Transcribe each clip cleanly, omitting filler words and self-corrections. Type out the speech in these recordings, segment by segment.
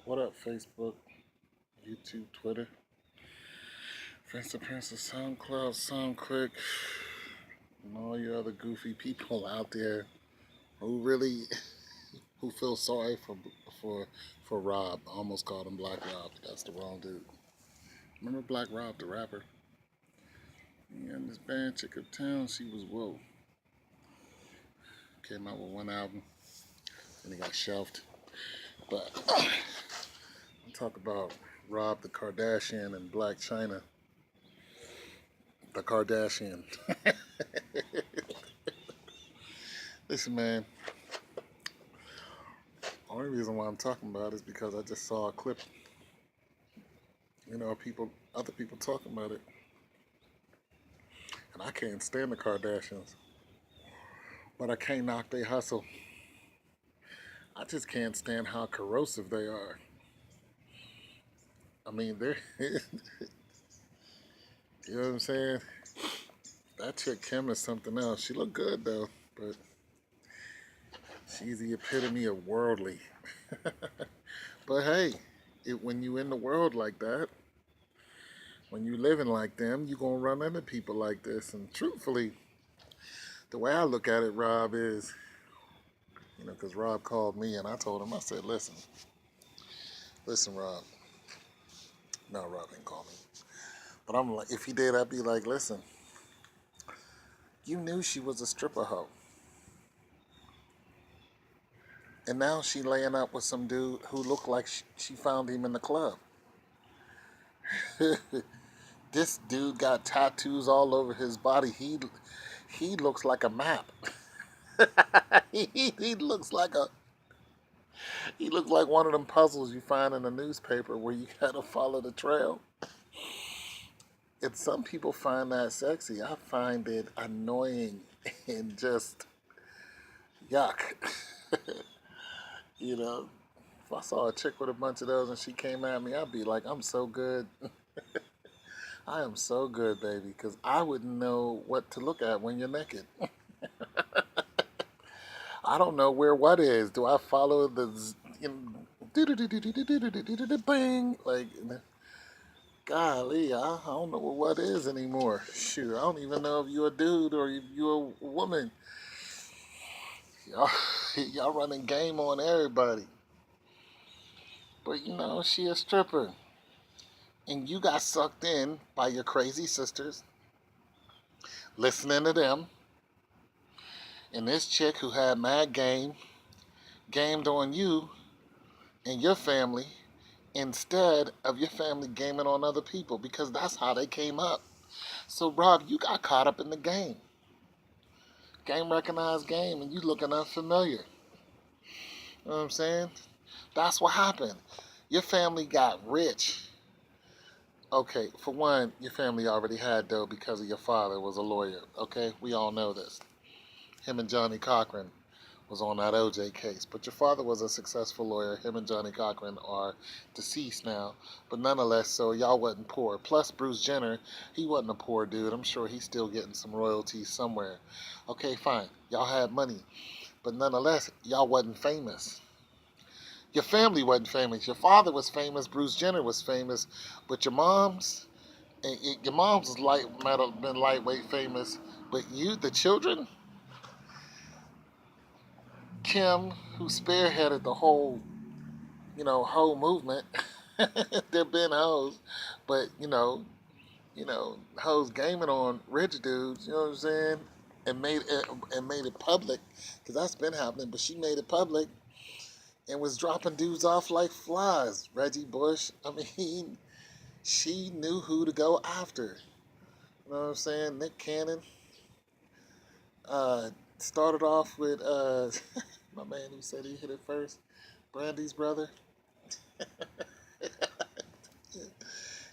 What up, Facebook, YouTube, Twitter, Fancy Princess, SoundCloud, SoundClick, and all you other goofy people out there who really who feel sorry for for Rob. I almost called him Black Rob. That's the wrong dude. Remember Black Rob, the rapper? Yeah, in this band, Chick Uptown, she was whoa. Came out with one album, and it got shelved. But talk about Rob the Kardashian and Black China. The Kardashian. Listen, man. Only reason why I'm talking about it is because I just saw a clip. Other people talking about it, and I can't stand the Kardashians, but I can't knock their hustle. I just can't stand how corrosive they are. I mean, they're, you know what I'm saying? That chick Kim is something else. She look good though, but she's the epitome of worldly. But hey, when you in the world like that, when you living like them, you gonna run into people like this. And truthfully, the way I look at it, Rob, is, because Rob called me and I told him, I said, listen, Rob. No, Rob didn't call me. But I'm like, if he did, I'd be like, listen, you knew she was a stripper hoe. And now she laying up with some dude who looked like she found him in the club. This dude got tattoos all over his body. He looks like a map. he looks like he looks like one of them puzzles you find in a newspaper where you gotta follow the trail. And some people find that sexy. I find it annoying and just yuck. you know, if I saw a chick with a bunch of those and she came at me, I'd be like, I'm so good. I am so good, baby, because I wouldn't know what to look at when you're naked. I don't know where what is. Do I follow the bang? Like, golly, I don't know what is anymore. Shoot, I don't even know if you're a dude or if you're a woman. Y'all, y'all running game on everybody. But she a stripper. And you got sucked in by your crazy sisters, listening to them. And this chick who had mad gamed on you and your family instead of your family gaming on other people because that's how they came up. So, Rob, you got caught up in the game. Game recognized game, and you looking unfamiliar. You know what I'm saying? That's what happened. Your family got rich. Okay, for one, your family already had dough because of your father was a lawyer. Okay, we all know this. Him and Johnny Cochran was on that OJ case. But your father was a successful lawyer. Him and Johnny Cochran are deceased now. But nonetheless, so y'all wasn't poor. Plus, Bruce Jenner, he wasn't a poor dude. I'm sure he's still getting some royalties somewhere. Okay, fine. Y'all had money. But nonetheless, y'all wasn't famous. Your family wasn't famous. Your father was famous. Bruce Jenner was famous. But your mom's might have been lightweight famous. But you, the children, Kim, who spearheaded the whole movement. They've been hoes, but hoes gaming on rich dudes. You know what I'm saying? And made it public, because that's been happening. But she made it public and was dropping dudes off like flies. Reggie Bush. I mean, she knew who to go after. You know what I'm saying? Nick Cannon started off with my man who said he hit it first, Brandy's brother.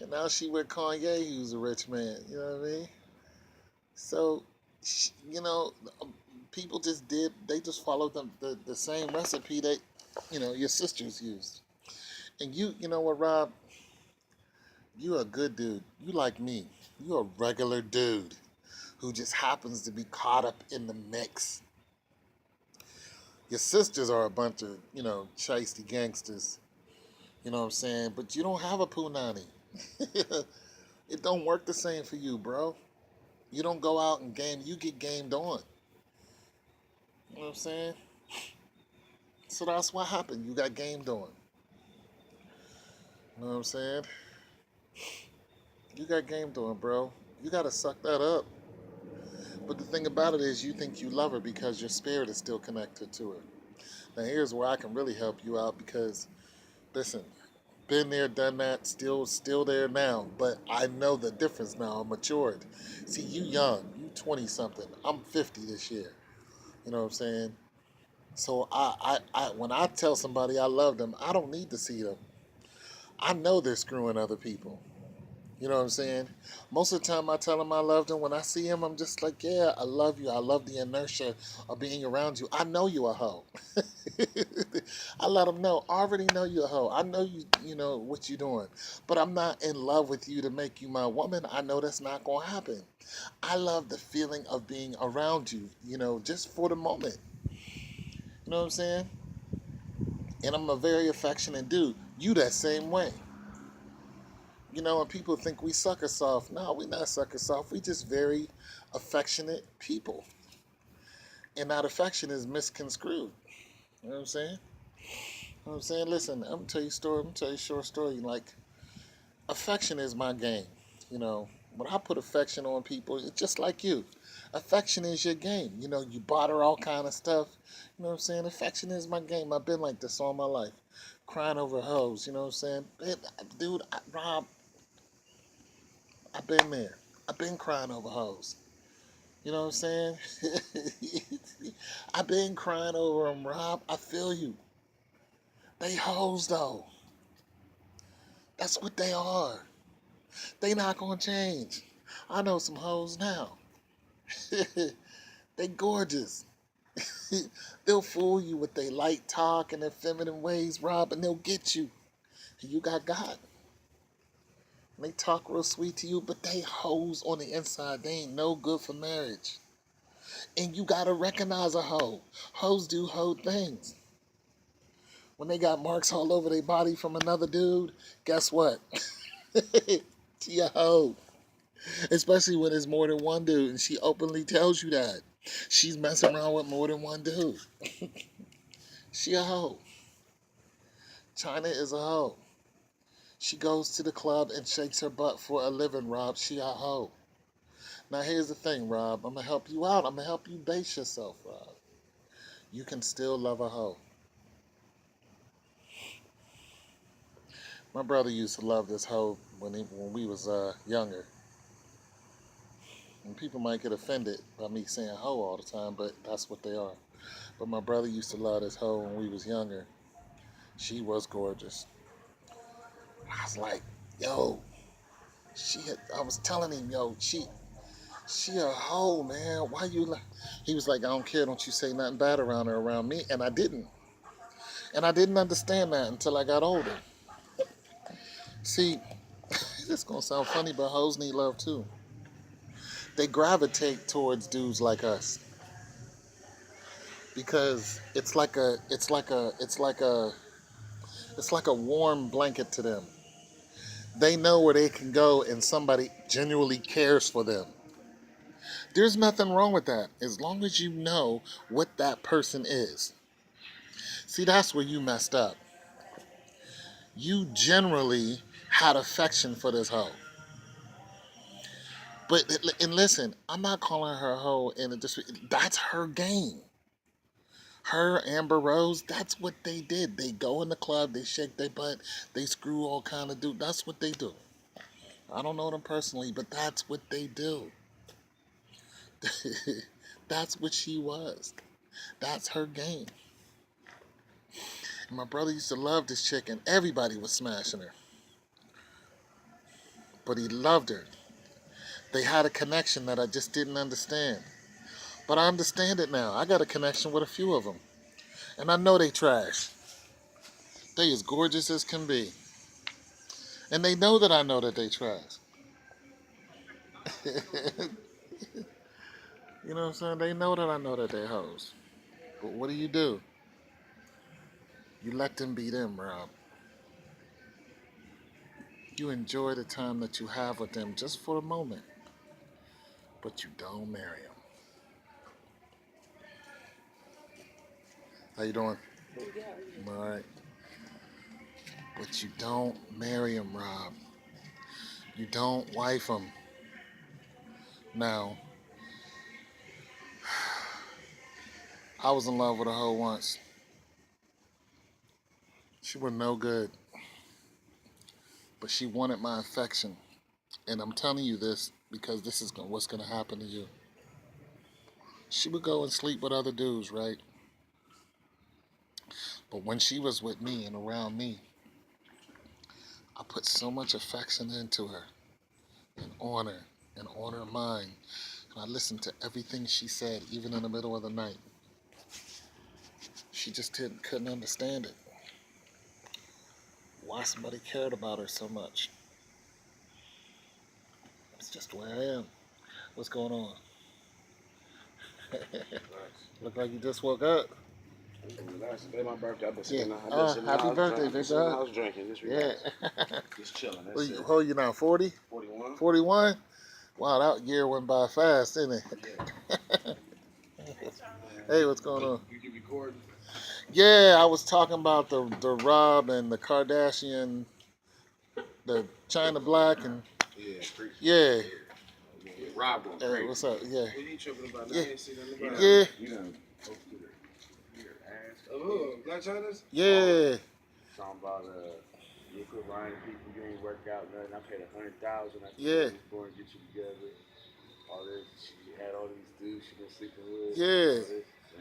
And now she with Kanye, who's a rich man. You know what I mean? So, you know, people they just followed the same recipe that, your sisters used. And you know what, Rob? You a good dude. You like me. You a regular dude who just happens to be caught up in the mix. Your sisters are a bunch of, chasty gangsters, You know what I'm saying? But you don't have a punani. It don't work the same for you, bro. You don't go out and game, you get gamed on. You know what I'm saying? So that's what happened. You got gamed on. You know what I'm saying? You got gamed on, bro. You gotta suck that up. But the thing about it is you think you love her because your spirit is still connected to her. Now here's where I can really help you out because listen, been there, done that, still there now. But I know the difference now. I'm matured. See, you young, you 20 something. I'm 50 this year. You know what I'm saying? So when I tell somebody I love them, I don't need to see them. I know they're screwing other people. You know what I'm saying? Most of the time I tell them I love them. When I see them, I'm just like, yeah, I love you. I love the inertia of being around you. I know you a hoe. I let them know. I already know you a hoe. I know you know what you're doing. But I'm not in love with you to make you my woman. I know that's not going to happen. I love the feeling of being around you, just for the moment. You know what I'm saying? And I'm a very affectionate dude. You that same way. And people think we sucker soft. No, we not sucker soft. We just very affectionate people. And that affection is misconstrued. You know what I'm saying? You know what I'm saying? Listen, I'm gonna tell you a story. I'm gonna tell you a short story. Like, affection is my game. When I put affection on people, it's just like you. Affection is your game. You barter all kind of stuff. You know what I'm saying? Affection is my game. I've been like this all my life. Crying over hoes, you know what I'm saying? Dude, Rob, I've been there. I've been crying over hoes. You know what I'm saying? I've been crying over them, Rob. I feel you. They hoes, though. That's what they are. They not gonna change. I know some hoes now. They gorgeous. They'll fool you with their light talk and their feminine ways, Rob, and they'll get you. You got. They talk real sweet to you, but they hoes on the inside. They ain't no good for marriage. And you gotta recognize a hoe. Hoes do hoe things. When they got marks all over their body from another dude, guess what? She a hoe. Especially when it's more than one dude and she openly tells you that. She's messing around with more than one dude. She a hoe. China is a hoe. She goes to the club and shakes her butt for a living, Rob. She a hoe. Now here's the thing, Rob. I'm gonna help you out. I'm gonna help you base yourself, Rob. You can still love a hoe. My brother used to love this hoe when we was younger. And people might get offended by me saying hoe all the time, but that's what they are. But my brother used to love this hoe when we was younger. She was gorgeous. I was like, yo, I was telling him, yo, she a hoe, man. Why you like? He was like, I don't care. Don't you say nothing bad around her, around me. And I didn't. And I didn't understand that until I got older. See, this gonna sound funny, but hoes need love too. They gravitate towards dudes like us because it's like a warm blanket to them. They know where they can go and somebody genuinely cares for them. There's nothing wrong with that as long as you know what that person is. See, that's where you messed up. You generally had affection for this hoe. But and listen, I'm not calling her a hoe in a that's her game. Her, Amber Rose, that's what they did. They go in the club, they shake their butt, they screw all kind of dude. That's what they do. I don't know them personally, but that's what they do. That's what she was. That's her game. And my brother used to love this chick, and everybody was smashing her. But he loved her. They had a connection that I just didn't understand. But I understand it now. I got a connection with a few of them. And I know they trash. They as gorgeous as can be. And they know that I know that they trash. You know what I'm saying? They know that I know that they hoes. But what do? You let them be them, Rob. You enjoy the time that you have with them just for a moment, but you don't marry them. How you doing? All right. But you don't marry them, Rob. You don't wife them. Now, I was in love with a hoe once. She was no good, but she wanted my affection. And I'm telling you this because this is what's going to happen to you. She would go and sleep with other dudes, right? But when she was with me and around me, I put so much affection into her and on her mind. And I listened to everything she said, even in the middle of the night. She just couldn't understand it. Why somebody cared about her so much. It's just the way I am. What's going on? Look like you just woke up. Relax. Today my birthday. I've been Yeah. sitting out. Happy birthday, big dog. I was drinking. Just Yeah. relax. Just chilling. That's it. How old you now? 40? 41. 41? Wow, that year went by fast, didn't it? Yeah. Hey, what's going on? You recording? Yeah, I was talking about the Rob and the Kardashian, the China Black, and Yeah. yeah. Yeah. Rob going crazy. Hey, what's up? Yeah. What are you tripping about? Yeah. I ain't seen nothing about Yeah. You done posted your ass. Oh, Black China's? Yeah. Talking about you quit lying to people, you ain't work out nothing. I paid $100,000 Yeah. for and get you together. All this, she had all these dudes she been sleeping with. Yeah.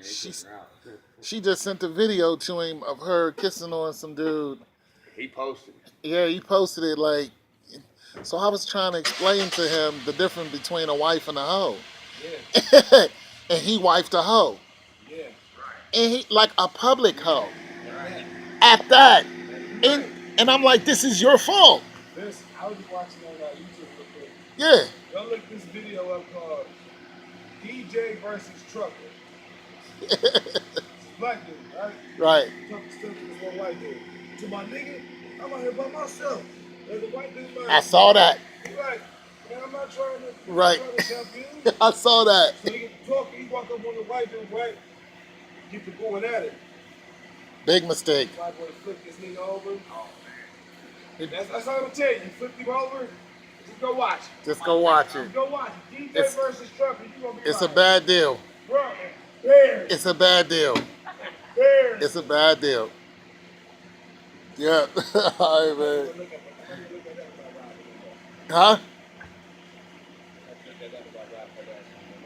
She's She just sent a video to him of her kissing on some dude. He posted it. Yeah, he posted it like. So I was trying to explain to him the difference between a wife and a hoe. Yeah. And he wifed a hoe. Yeah. Right. And he like a public hoe. Right. At that. Right. And I'm like, this is your fault. I was watching on YouTube real quick. Yeah. Go look this video up called DJ versus Trucker. Black dude, right? Right. Talking stuff to this one white dude. To my nigga, I'm out here by myself. There's a white dude like, I saw that. He's like, man, I'm not trying to, Right. help you. I saw that. So he get to talking, he walk up on the white dude, right? Get to going at it. Big mistake. White boy flip this nigga over. Oh, man. That's all I'm gonna tell you. You flip him over, just go watch it. Just go watch it. Go watch it. DJ versus Trucker, you gonna be It's like, a bad deal. bro, bears. It's a bad deal. Bears. It's a bad deal. Yeah. All right, man. Huh?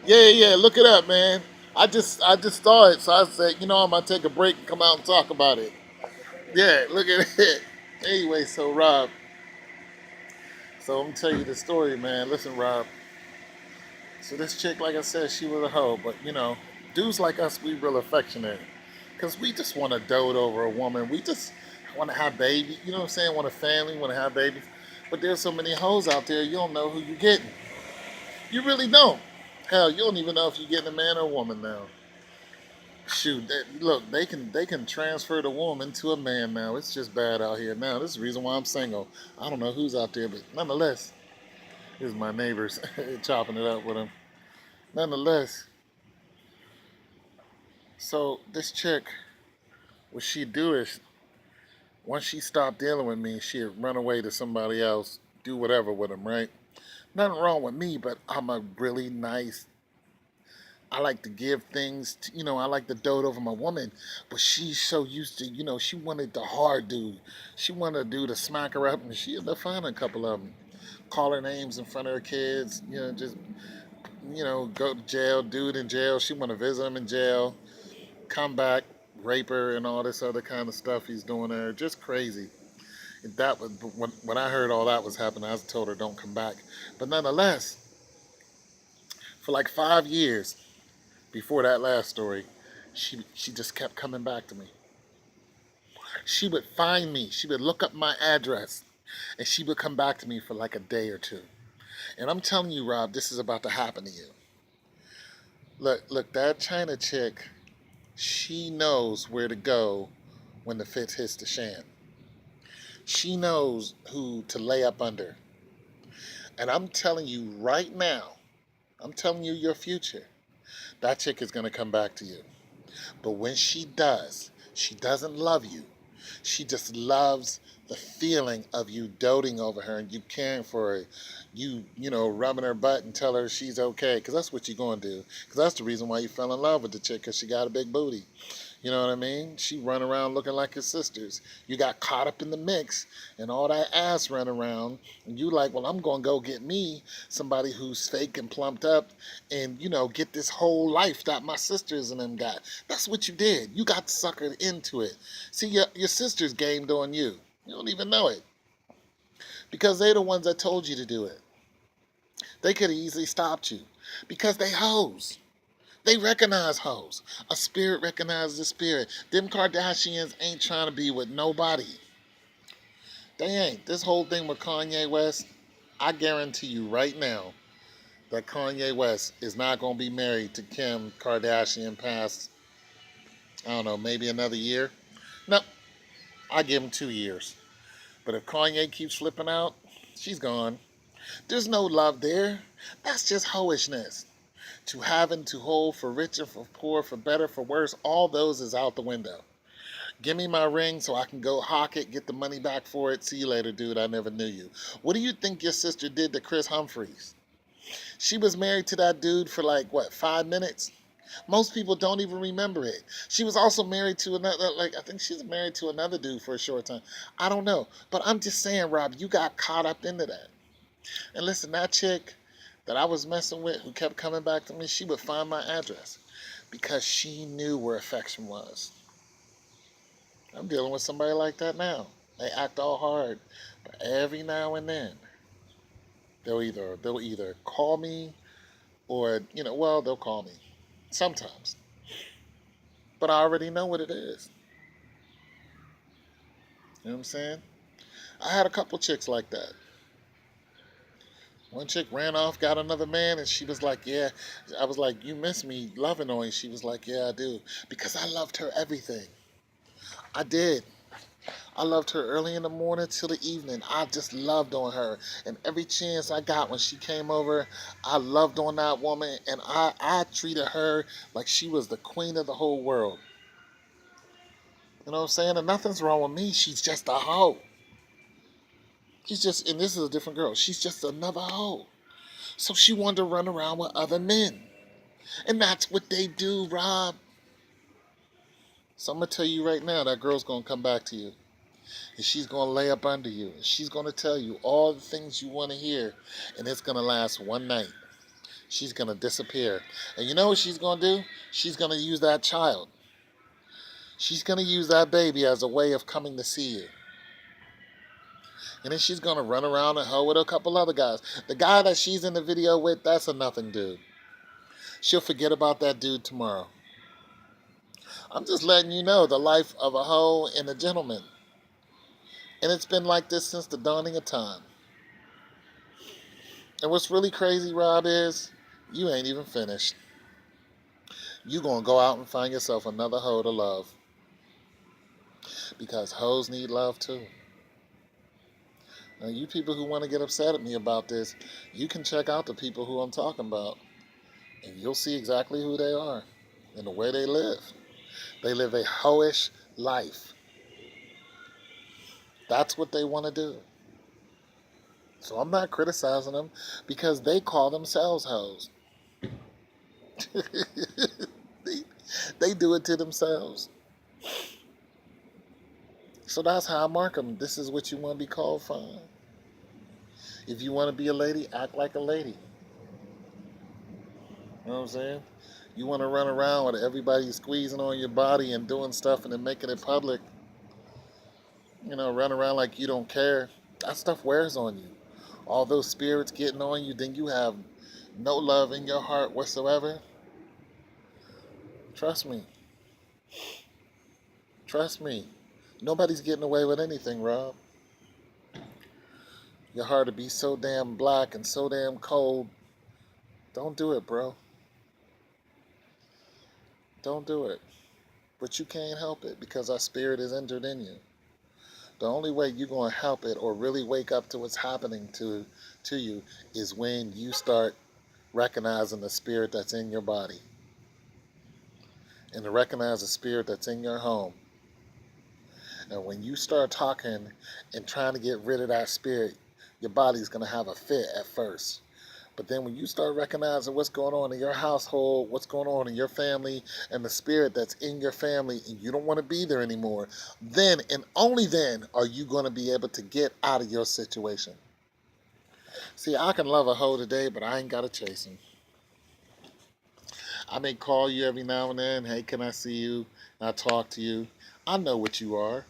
Yeah. Look it up, man. I just saw it, so I said, I'm gonna take a break and come out and talk about it. Yeah, look at it. Anyway, so Rob. So I'm gonna tell you the story, man. Listen, Rob. So this chick, like I said, she was a hoe, but dudes like us, we real affectionate. Because we just want to dote over a woman. We just want to have babies. You know what I'm saying? Want a family, want to have babies. But there's so many hoes out there, you don't know who you're getting. You really don't. Hell, you don't even know if you're getting a man or a woman now. Shoot, look, they can transfer the woman to a man now. It's just bad out here now. This is the reason why I'm single. I don't know who's out there, but nonetheless, here's my neighbors chopping it up with them. Nonetheless, so this chick, what she'd do is, once she stopped dealing with me, she'd run away to somebody else, do whatever with them, right? Nothing wrong with me, but I'm a really nice, I like to give things, I like to dote over my woman, but she's so used to, she wanted the hard dude. She wanted a dude to smack her up, and she ended up finding a couple of them. Call her names in front of her kids, just, go to jail, dude in jail. She want to visit him in jail, come back, rape her, and all this other kind of stuff he's doing to her. Just crazy. That was when I heard all that was happening. I told her don't come back. But nonetheless, for like 5 years before that last story, she just kept coming back to me. She would find me. She would look up my address, and she would come back to me for like a day or two. And I'm telling you, Rob, this is about to happen to you. Look, that China chick, she knows where to go when the fit hits the shan. She knows who to lay up under. And I'm telling you right now, I'm telling you your future. That chick is going to come back to you. But when she does, she doesn't love you. She just loves the feeling of you doting over her and you caring for her. Rubbing her butt and tell her she's okay. Because that's what you're going to do. Because that's the reason why you fell in love with the chick, because she got a big booty. You know what I mean? She run around looking like her sisters. You got caught up in the mix and all that ass run around. And you like, well, I'm going to go get me somebody who's fake and plumped up and, get this whole life that my sisters and them got. That's what you did. You got suckered into it. See, your sisters gamed on you. You don't even know it. Because they're the ones that told you to do it. They could have easily stopped you. Because they hoes. They recognize hoes. A spirit recognizes a spirit. Them Kardashians ain't trying to be with nobody. They ain't. This whole thing with Kanye West, I guarantee you right now that Kanye West is not going to be married to Kim Kardashian past, I don't know, maybe another year. No, I give him 2 years. But if Kanye keeps flipping out, she's gone. There's no love there. That's just hoishness. To having to hold for richer, for poor, for better, for worse, all those is out the window. Give me my ring so I can go hawk it, get the money back for it. See you later, dude. I never knew you. What do you think your sister did to Chris Humphries? She was married to that dude for 5 minutes? Most people don't even remember it. She was also married to another, I think she's married to another dude for a short time. I don't know. But I'm just saying, Rob, you got caught up into that. And listen, that chick that I was messing with who kept coming back to me, she would find my address because she knew where affection was. I'm dealing with somebody like that now. They act all hard, but every now and then they'll either call me or they'll call me sometimes. But I already know what it is. You know what I'm saying? I had a couple chicks like that. One chick ran off, got another man, and she was like, yeah. I was like, you miss me loving on you. She was like, yeah, I do. Because I loved her everything. I did. I loved her early in the morning till the evening. I just loved on her. And every chance I got when she came over, I loved on that woman. And I treated her like she was the queen of the whole world. You know what I'm saying? And nothing's wrong with me. She's just a hoe. And this is a different girl. She's just another hoe. So she wanted to run around with other men. And that's what they do, Rob. So I'm going to tell you right now, that girl's going to come back to you. And she's going to lay up under you. And she's going to tell you all the things you want to hear. And it's going to last one night. She's going to disappear. And you know what she's going to do? She's going to use that child. She's going to use that baby as a way of coming to see you. And then she's going to run around and hoe with a couple other guys. The guy that she's in the video with, that's a nothing dude. She'll forget about that dude tomorrow. I'm just letting you know the life of a hoe and a gentleman. And it's been like this since the dawning of time. And what's really crazy, Rob, is you ain't even finished. You gonna go out and find yourself another hoe to love. Because hoes need love too. Now, you people who want to get upset at me about this, you can check out the people who I'm talking about. And you'll see exactly who they are and the way they live. They live a hoish life. That's what they want to do. So I'm not criticizing them because they call themselves hoes. they do it to themselves. So that's how I mark them. This is what you want to be called, fine. If you want to be a lady, act like a lady. You know what I'm saying? You want to run around with everybody squeezing on your body and doing stuff and then making it public. Run around like you don't care. That stuff wears on you. All those spirits getting on you, then you have no love in your heart whatsoever. Trust me. Trust me. Nobody's getting away with anything, Rob. Your heart to be so damn black and so damn cold. Don't do it, bro. Don't do it. But you can't help it because our spirit is entered in you. The only way you're going to help it or really wake up to what's happening to you is when you start recognizing the spirit that's in your body and to recognize the spirit that's in your home. And when you start talking and trying to get rid of that spirit, your body's going to have a fit at first. But then when you start recognizing what's going on in your household, what's going on in your family, and the spirit that's in your family, and you don't want to be there anymore, then and only then are you going to be able to get out of your situation. See, I can love a hoe today, but I ain't got to chase him. I may call you every now and then. Hey, can I see you? And I talk to you. I know what you are.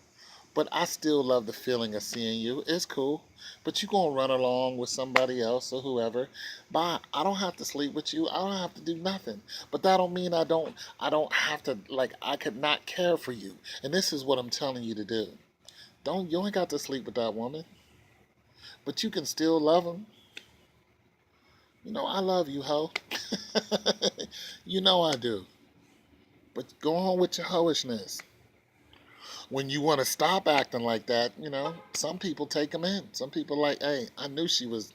But I still love the feeling of seeing you. It's cool. But you gonna run along with somebody else or whoever. But I don't have to sleep with you. I don't have to do nothing. But that don't mean I don't have to, like, I could not care for you. And this is what I'm telling you to do. You ain't got to sleep with that woman. But you can still love him. You know I love you, hoe. You know I do. But go on with your hoishness. When you want to stop acting like that, some people take them in. Some people like, hey, I knew she was.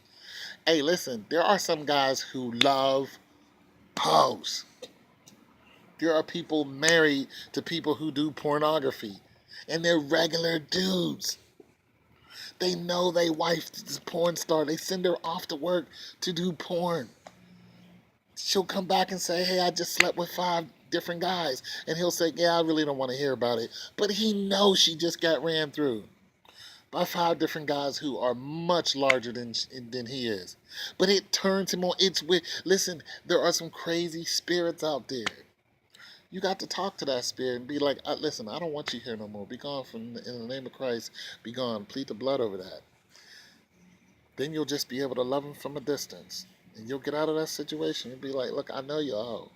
Hey, listen, there are some guys who love hoes. There are people married to people who do pornography, and they're regular dudes. They know they wife is a porn star. They send her off to work to do porn. She'll come back and say, hey, I just slept with 5 different guys. And he'll say, yeah, I really don't want to hear about it. But he knows she just got ran through by 5 different guys who are much larger than he is. But it turns him on. It's weird. Listen, there are some crazy spirits out there. You got to talk to that spirit and be like, listen, I don't want you here no more. Be gone in the name of Christ. Be gone. Plead the blood over that. Then you'll just be able to love him from a distance. And you'll get out of that situation and be like, look, I know you all.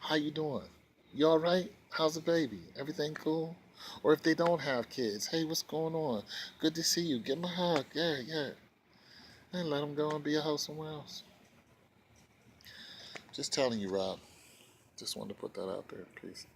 How you doing? You all right? How's the baby? Everything cool? Or if they don't have kids, hey, what's going on? Good to see you. Give them a hug. Yeah, yeah. And let them go and be a host somewhere else. Just telling you, Rob. Just wanted to put that out there. Peace.